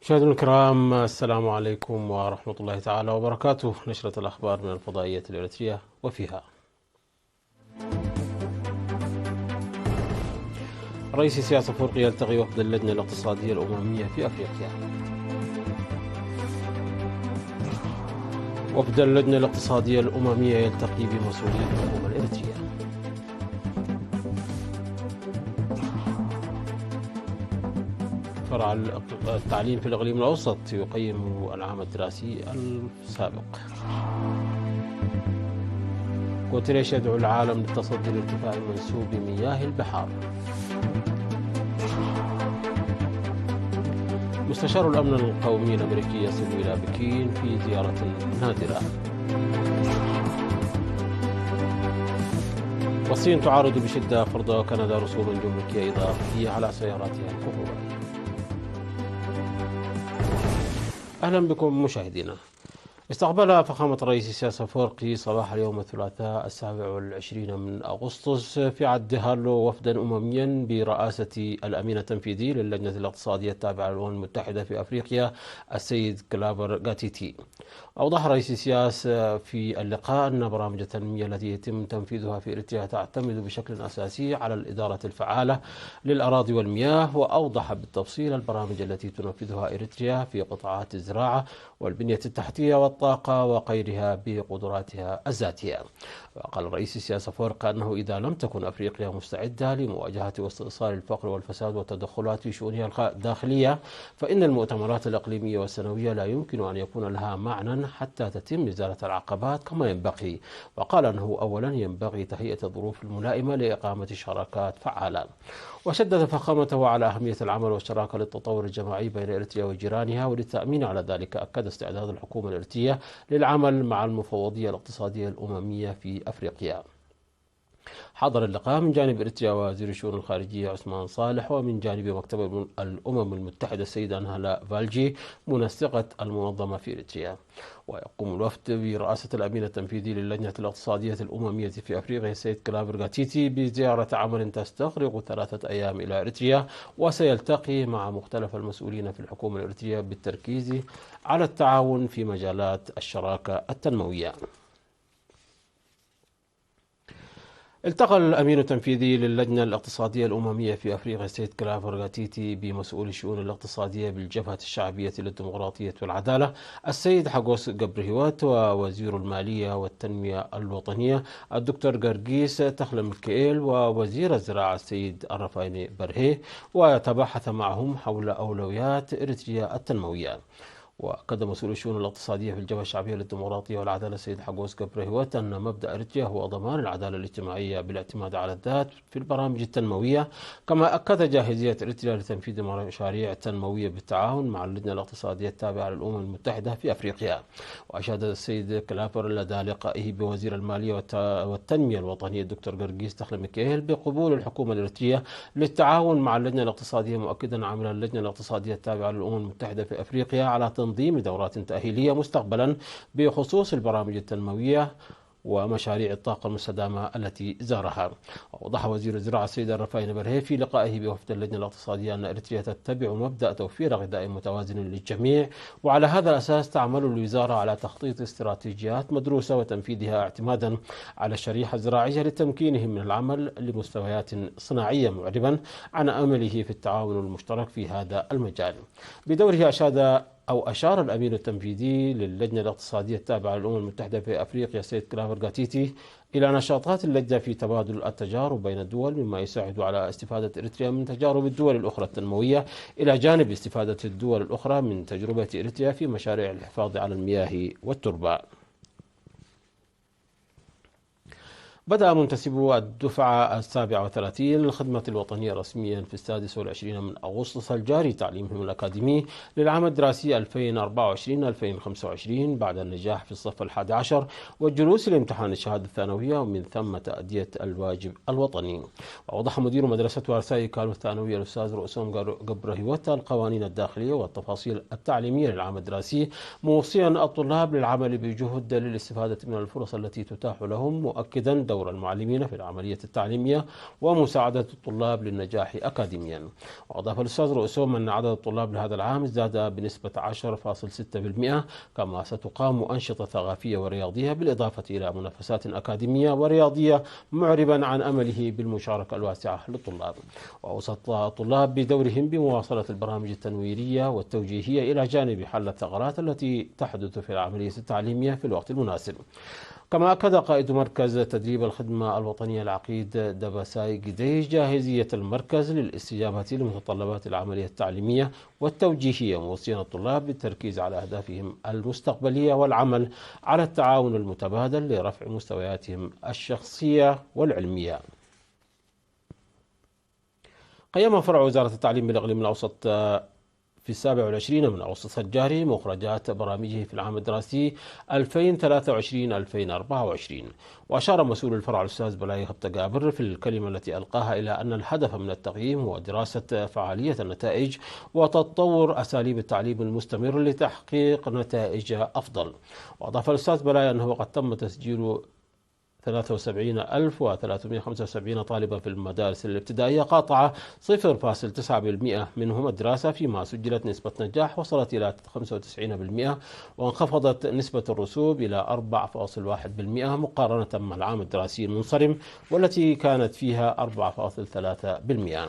مشاهدينا الكرام، السلام عليكم ورحمة الله تعالى وبركاته. نشرة الأخبار من الفضائية الإريترية، وفيها: رئيس سياسة أفريقيا يلتقي وفد اللجنة الاقتصادية الأممية في أفريقيا. وفد اللجنة الاقتصادية الأممية يلتقي بمسؤولي الحكومة الإريترية. فرع التعليم في الإقليم الأوسط يقيم العام الدراسي السابق. غوتيريش يدعو العالم للتصدي لارتفاع منسوب مياه البحار. مستشار الأمن القومي الأمريكي يصل إلى بكين في زيارة نادرة. والصين تعارض بشدة فرض كندا رسوما جمركية إضافية على سياراتها الكهربائية. أهلا بكم مشاهدينا. استقبل فخامة رئيس السياسة الأفريقي صباح اليوم الثلاثاء 27 من أغسطس في عد هالو وفدا أمميا برئاسة الأمين التنفيذي للجنة الاقتصادية التابعة للأمم المتحدة في أفريقيا السيد كلافر غاتيتي. أوضح رئيس السياسة في اللقاء أن برامج التنمية التي يتم تنفيذها في إريتريا تعتمد بشكل أساسي على الإدارة الفعالة للأراضي والمياه، وأوضح بالتفصيل البرامج التي تنفذها إريتريا في قطاعات الزراعة والبنية التحتية والطاقة وغيرها بقدراتها الذاتية. وقال رئيس السياسة أفريقيا أنه إذا لم تكن أفريقيا مستعدة لمواجهة واستئصال الفقر والفساد والتدخلات في شؤونها الداخلية، فإن المؤتمرات الإقليمية والسنوية لا يمكن أن يكون لها معنى حتى تتم إزالة العقبات كما ينبغي. وقال أنه أولا ينبغي تهيئة الظروف الملائمة لإقامة شراكات فعالة. وشدد فخامته على أهمية العمل والشراكة للتطور الجماعي بين إريتريا وجيرانها، وللتأمين على ذلك أكد استعداد الحكومة الإريترية للعمل مع المفوضية الاقتصادية الأممية في أفريقيا. حضر اللقاء من جانب إريتريا وزير الشؤون الخارجية عثمان صالح، ومن جانب مكتب الأمم المتحدة السيدة أنهلا فالجي منسقة المنظمة في إريتريا. ويقوم الوفد برئاسة الأمين التنفيذي للجنة الاقتصادية الأممية في أفريقيا السيد كلافر غاتيتي بزيارة عمل تستغرق 3 أيام إلى إريتريا، وسيلتقي مع مختلف المسؤولين في الحكومة الإريترية بالتركيز على التعاون في مجالات الشراكة التنموية. التقى الأمين التنفيذي للجنة الاقتصادية الأممية في أفريقيا السيد كلافر غاتيتي بمسؤول الشؤون الاقتصادية بالجبهة الشعبية للديمقراطية والعدالة السيد حاجوس جبرهيوت، ووزير المالية والتنمية الوطنية الدكتور جرجيس تخلم الكيل، ووزير الزراعة السيد الرفايني برهي، ويتباحث معهم حول أولويات إريتريا التنموية. وأكد مسؤول الشؤون الاقتصادية في الجبهة الشعبية للديمقراطية والعدالة السيد حجوس جبرهيوت أن مبدأ إريتريا هو ضمان العدالة الاجتماعية بالاعتماد على الذات في البرامج التنموية. كما أكد جاهزية إريتريا لتنفيذ مشاريع تنموية بالتعاون مع اللجنة الاقتصادية التابعة للأمم المتحدة في أفريقيا. وأشاد السيد كلافر لدى لقائه بوزير المالية والتنمية الوطنية الدكتور جرجيس تخلم ميكيل بقبول الحكومة الإريترية للتعاون مع اللجنة الاقتصادية، مؤكدا عمل اللجنة الاقتصادية التابعة للأمم المتحدة في أفريقيا على تنظيم دورات تأهيلية مستقبلا بخصوص البرامج التنموية ومشاريع الطاقة المستدامة التي زارها. وأوضح وزير الزراعة السيد الرفايني برهي في لقائه بوفد اللجنة الاقتصادية أن إريتريا تتبع مبدأ توفير غذاء متوازن للجميع، وعلى هذا الأساس تعمل الوزارة على تخطيط استراتيجيات مدروسة وتنفيذها اعتمادا على الشريحة الزراعية لتمكينهم من العمل لمستويات صناعية، معربا عن أمله في التعاون المشترك في هذا المجال. بدوره أشار الأمين التنفيذي للجنة الاقتصادية التابعة للأمم المتحدة في أفريقيا السيد كلافر غاتيتي إلى نشاطات اللجنة في تبادل التجارب بين الدول، مما يساعد على استفادة إريتريا من تجارب الدول الأخرى التنموية، إلى جانب استفادة الدول الأخرى من تجربة إريتريا في مشاريع الحفاظ على المياه والتربة. بدأ منتسبو الدفعة 37 للخدمة الوطنية رسميا في 26 من أغسطس الجاري تعليمهم الأكاديمي للعام الدراسي 2024-2025 بعد النجاح في الصف 11 والجلوس لامتحان الشهادة الثانوية، ومن ثم تأدية الواجب الوطني. وأوضح مدير مدرسة ورسائي كالو الثانوية الأستاذ رؤسوم جبرهيوت القوانين الداخلية والتفاصيل التعليمية للعام الدراسي، موصيا الطلاب للعمل بجهد للاستفادة من الفرص التي تتاح لهم، مؤكدا دور المعلمين في العملية التعليمية ومساعدة الطلاب للنجاح أكاديميا. وأضاف الأستاذ رؤسهم أن عدد الطلاب لهذا العام ازداد بنسبة 10.6%، كما ستقام أنشطة ثقافية ورياضية بالإضافة إلى منافسات أكاديمية ورياضية، معربا عن أمله بالمشاركة الواسعة للطلاب. وأوصى الطلاب بدورهم بمواصلة البرامج التنويرية والتوجيهية إلى جانب حل الثغرات التي تحدث في العملية التعليمية في الوقت المناسب. كما أكد قائد مركز تدريب الخدمة الوطنية العقيد دباساي جديش جاهزية المركز للاستجابة لمتطلبات العملية التعليمية والتوجيهية، موصيا الطلاب بالتركيز على أهدافهم المستقبلية والعمل على التعاون المتبادل لرفع مستوياتهم الشخصية والعلمية. قيم فرع وزارة التعليم بالإقليم الأوسط في 27 من أغسطس الجاري مخرجات برامجه في العام الدراسي 2023-2024. وأشار مسؤول الفرع الأستاذ بلاي خبتقابر في الكلمة التي ألقاها إلى أن الهدف من التقييم هو دراسة فعالية النتائج وتطور أساليب التعليم المستمر لتحقيق نتائج أفضل. وأضاف الأستاذ بلاي أنه قد تم تسجيل 73,375 طالبا في المدارس الابتدائية قاطعة 0.9% منهم الدراسة، فيما سجلت نسبة نجاح وصلت إلى 95%، وانخفضت نسبة الرسوب إلى 4.1% مقارنة مع العام الدراسي المنصرم والتي كانت فيها 4.3%.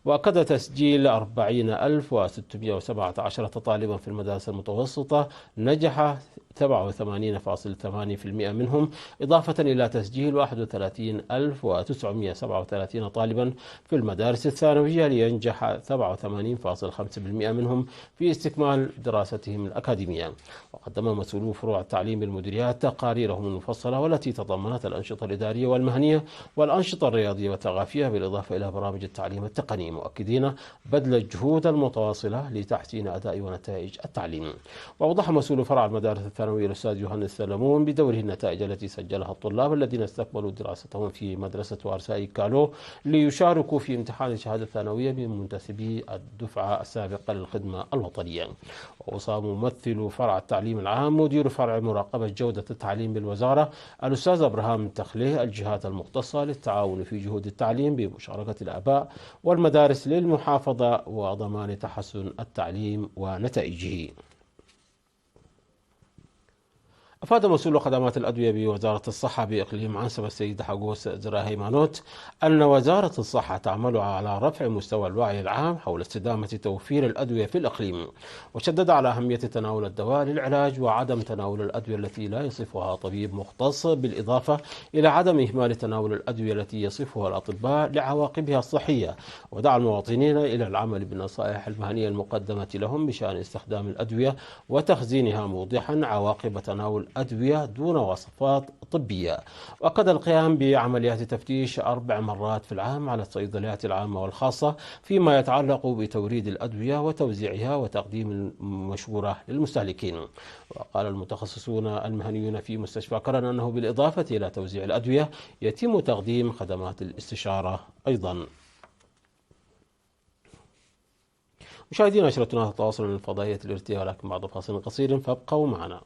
وأكد تسجيل 40,617 طالبا في المدارس المتوسطة نجح 87.8% منهم، إضافة إلى تسجيل 31,937 طالبا في المدارس الثانوية لينجح 87.5% منهم في استكمال دراستهم الأكاديمية. وقدم مسؤولو فروع التعليم بالمديريات تقاريرهم المفصلة والتي تضمنت الأنشطة الإدارية والمهنية والأنشطة الرياضية والثقافية بالإضافة إلى برامج التعليم التقني، مؤكدين بذل الجهود المتواصلة لتحسين أداء ونتائج التعليم. وأوضح مسؤول فرع المدارس الثانوية الأستاذ يوهانس سلمون بدوره النتائج التي سجلها الطلاب الذين استكملوا دراستهم في مدرسة وارساي كالو ليشاركوا في امتحان الشهادة الثانوية من منتسبي الدفعة السابقة للخدمة الوطنية. وأوصى ممثل فرع التعليم العام مدير فرع مراقبة جودة التعليم بالوزارة الأستاذ أبراهام تخليه الجهات المختصة للتعاون في جهود التعليم بمشاركة الآباء والمدارس للمحافظة وضمان تحسن التعليم ونتائجه. أفاد مسؤول خدمات الأدوية بوزارة الصحة بإقليم عنسبة السيد حقوس زراهي مانوت أن وزارة الصحة تعمل على رفع مستوى الوعي العام حول استدامة توفير الأدوية في الإقليم، وشدد على أهمية تناول الدواء للعلاج وعدم تناول الأدوية التي لا يصفها طبيب مختص، بالإضافة إلى عدم إهمال تناول الأدوية التي يصفها الأطباء لعواقبها الصحية. ودعا المواطنين إلى العمل بالنصائح المهنية المقدمة لهم بشأن استخدام الأدوية وتخزينها، موضحا عواقب تناول أدوية دون وصفات طبية. وأكد القيام بعمليات تفتيش 4 مرات في العام على الصيدليات العامة والخاصة فيما يتعلق بتوريد الأدوية وتوزيعها وتقديم المشورة للمستهلكين. وقال المتخصصون المهنيون في مستشفى كرن أنه بالإضافة إلى توزيع الأدوية يتم تقديم خدمات الاستشارة أيضا. مشاهدينا، نشرتنا تتواصل من فضائية الارتياح، ولكن بعد فاصل قصير فابقوا معنا.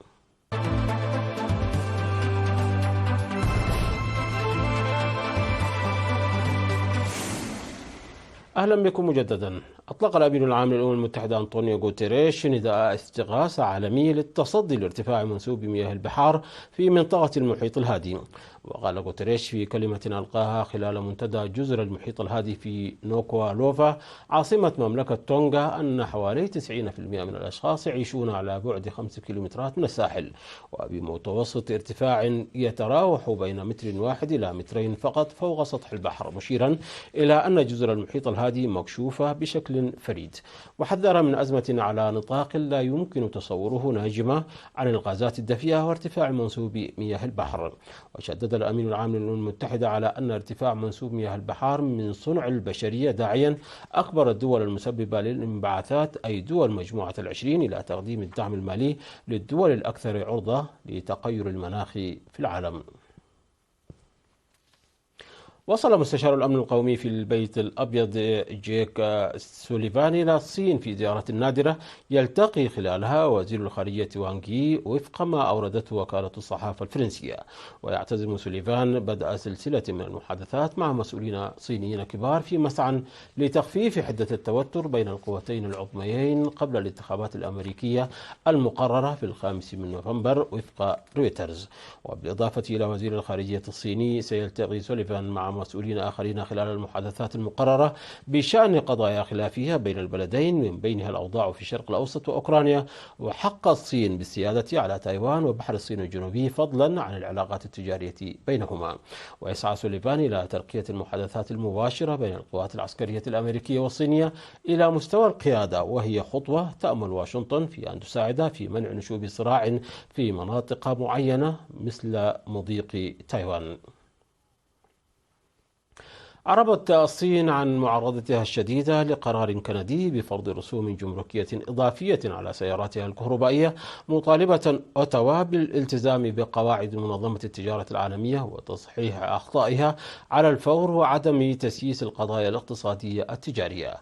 أهلا بكم مجددا. أطلق الأمين العام للأمم المتحدة أنطونيو غوتيريش نداء استغاثة عالمي للتصدي لارتفاع منسوب مياه البحار في منطقة المحيط الهادي. وقال غوتيريش في كلمة ألقاها خلال منتدى جزر المحيط الهادي في نوكوالوفا عاصمة مملكة تونغا أن حوالي 90% من الأشخاص يعيشون على بعد 5 كيلومترات من الساحل، وبمتوسط ارتفاع يتراوح بين 1 إلى 2 متر فقط فوق سطح البحر، مشيرا إلى أن جزر المحيط الهادي مكشوفة بشكل فريد. وحذر من أزمة على نطاق لا يمكن تصوره ناجمة عن الغازات الدفيئة وارتفاع منسوب مياه البحر. وشدد الأمين العام للأمم المتحدة على أن ارتفاع منسوب مياه البحار من صنع البشرية، داعيا أكبر الدول المسببة للانبعاثات أي دول مجموعة ال20 إلى تقديم الدعم المالي للدول الأكثر عرضة لتغير المناخ في العالم. وصل مستشار الأمن القومي في البيت الأبيض جيك سوليفان إلى الصين في زيارة نادرة يلتقي خلالها وزير الخارجية وانغ يي وفق ما أوردته وكالة الصحافة الفرنسية. ويعتزم سوليفان بدء سلسلة من المحادثات مع مسؤولين صينيين كبار في مسعى لتخفيف حدة التوتر بين القوتين العظميين قبل الانتخابات الأمريكية المقررة في 5 نوفمبر وفق رويترز. وبالإضافة إلى وزير الخارجية الصيني، سيلتقي سوليفان مع مسؤولين آخرين خلال المحادثات المقررة بشأن قضايا خلافية بين البلدين، من بينها الأوضاع في الشرق الأوسط وأوكرانيا، وحق الصين بالسيادة على تايوان وبحر الصين الجنوبي، فضلا عن العلاقات التجارية بينهما. ويسعى سوليفان إلى ترقية المحادثات المباشرة بين القوات العسكرية الأمريكية والصينية إلى مستوى القيادة، وهي خطوة تأمل واشنطن في أن تساعد في منع نشوب صراع في مناطق معينة مثل مضيق تايوان. أعربت الصين عن معارضتها الشديدة لقرار كندي بفرض رسوم جمركية إضافية على سياراتها الكهربائية، مطالبة أوتاوا بالالتزام بقواعد منظمة التجارة العالمية وتصحيح أخطائها على الفور وعدم تسييس القضايا الاقتصادية التجارية.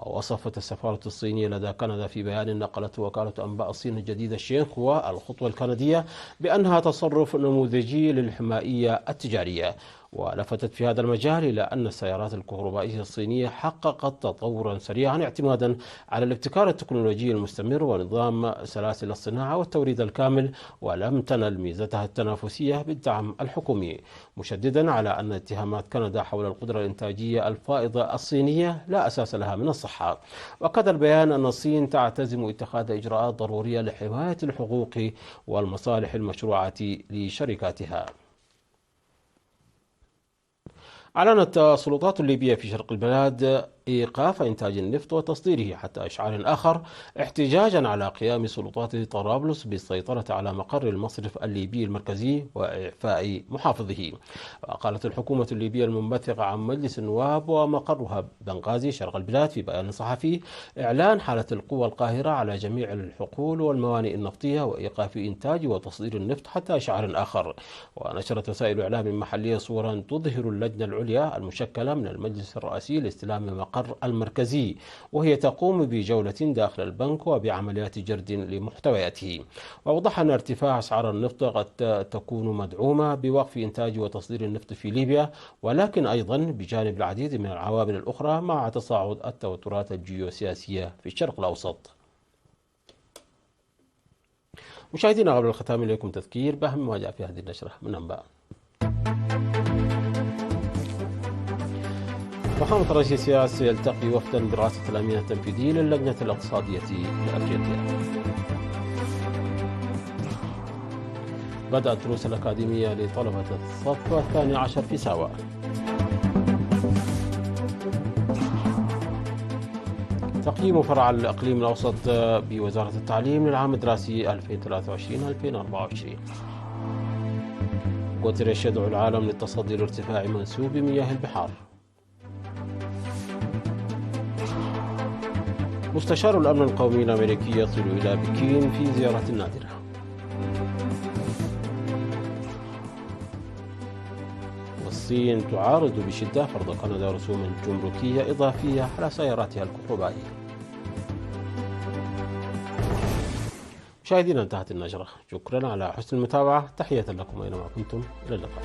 وصفت السفارة الصينية لدى كندا في بيان نقلته وكالة أنباء الصين الجديدة شينخوا الخطوة الكندية بأنها تصرف نموذجي للحمائية التجارية. ولفتت في هذا المجال إلى أن السيارات الكهربائية الصينية حققت تطورا سريعا اعتمادا على الابتكار التكنولوجي المستمر ونظام سلاسل الصناعة والتوريد الكامل، ولم تنل ميزتها التنافسية بالدعم الحكومي، مشددا على أن اتهامات كندا حول القدرة الإنتاجية الفائضة الصينية لا أساس لها من الصحة. وأكد البيان أن الصين تعتزم اتخاذ إجراءات ضرورية لحماية الحقوق والمصالح المشروعة لشركاتها. أعلنت السلطات الليبية في شرق البلاد إيقاف إنتاج النفط وتصديره حتى إشعار آخر، احتجاجا على قيام سلطات طرابلس بالسيطرة على مقر المصرف الليبي المركزي وإعفاء محافظه. وقالت الحكومة الليبية المنبثقة عن مجلس النواب ومقرها بنغازي شرق البلاد في بيان صحفي إعلان حالة القوى القاهرة على جميع الحقول والموانئ النفطية وإيقاف إنتاج وتصدير النفط حتى إشعار آخر. ونشرت وسائل إعلام محلية صورا تظهر اللجنة العليا المشكلة من المجلس الرئاسي لاستلام مقر المركزي، وهي تقوم بجولة داخل البنك وبعمليات جرد لمحتوياته. وأوضح أن ارتفاع أسعار النفط قد تكون مدعومة بوقف إنتاج وتصدير النفط في ليبيا، ولكن أيضا بجانب العديد من العوامل الأخرى مع تصاعد التوترات الجيوسياسية في الشرق الأوسط. مشاهدينا، قبل الختام إليكم تذكير بأهم ما جاء في هذه النشرة من أنباء. فخامة رئيس السياسي يلتقي وفدا برئاسة الأمين التنفيذي للجنة الاقتصادية لأفريقيا. بدأت الدروس الأكاديمية لطلبة الصف الثاني عشر في ساوا. تقييم فرع الإقليم الأوسط بوزارة التعليم للعام الدراسي 2023-2024. غوتيريش يدعو العالم للتصدي لارتفاع منسوب مياه البحار. مستشار الأمن القومي الأمريكي يصل إلى بكين في زيارة نادرة. والصين تعارض بشدة فرض كندا رسوما جمركية إضافية على سياراتها الكهربائية. مشاهدينا، انتهت النشرة. شكرا على حسن المتابعة. تحية لكم أينما كنتم. إلى اللقاء.